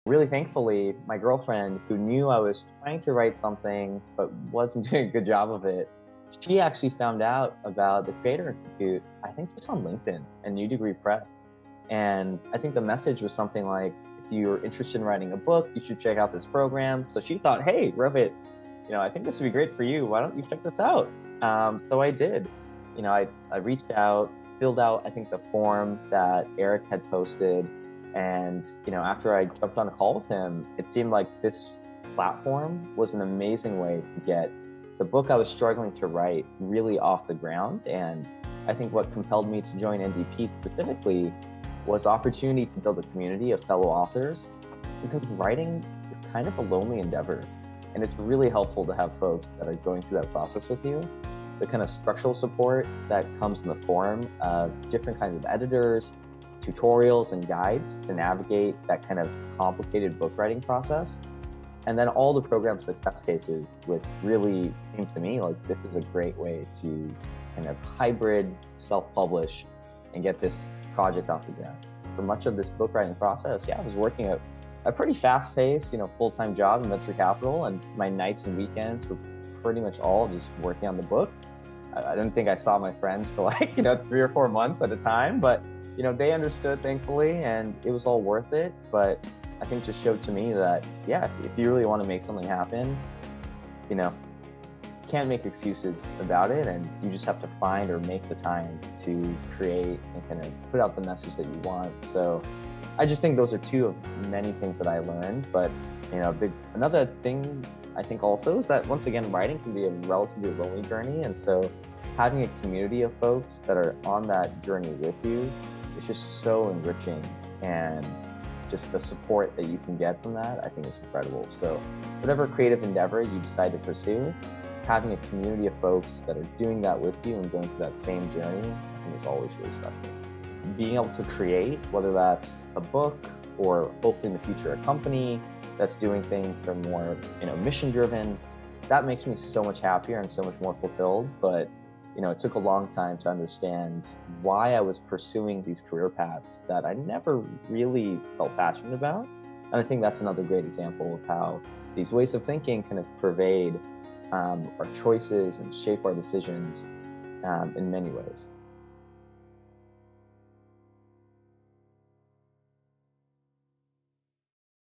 Really thankfully, my girlfriend, who knew I was trying to write something but wasn't doing a good job of it, she actually found out about the Creator Institute, I think just on LinkedIn and New Degree Press. And I think the message was something like, if you're interested in writing a book, you should check out this program. So she thought, hey, Rohit, I think this would be great for you. Why don't you check this out? So I did. I reached out, filled out, I think, the form that Eric had posted. And, after I jumped on a call with him, it seemed like this platform was an amazing way to get the book I was struggling to write really off the ground. And I think what compelled me to join NDP specifically was opportunity to build a community of fellow authors, because writing is kind of a lonely endeavor. And it's really helpful to have folks that are going through that process with you. The kind of structural support that comes in the form of different kinds of editors, tutorials, and guides to navigate that kind of complicated book writing process. And then all the program success cases, which really seemed to me like this is a great way to kind of hybrid self-publish and get this project off the ground. For much of this book writing process, I was working at a pretty fast-paced, full-time job in venture capital, and my nights and weekends were pretty much all just working on the book. I didn't think I saw my friends for 3 or 4 months at a time, but they understood, thankfully, and it was all worth it. But I think just showed to me that, if you really want to make something happen, can't make excuses about it, and you just have to find or make the time to create and kind of put out the message that you want. So I just think those are two of many things that I learned. But another thing I think also is that, once again, writing can be a relatively lonely journey, and so having a community of folks that are on that journey with you is just so enriching, and just the support that you can get from that, I think, is incredible. So whatever creative endeavor you decide to pursue, having a community of folks that are doing that with you and going through that same journey, I think, is always really special. Being able to create, whether that's a book or hopefully in the future a company that's doing things that are more mission driven, that makes me so much happier and so much more fulfilled. But it took a long time to understand why I was pursuing these career paths that I never really felt passionate about. And I think that's another great example of how these ways of thinking kind of pervade our choices and shape our decisions in many ways.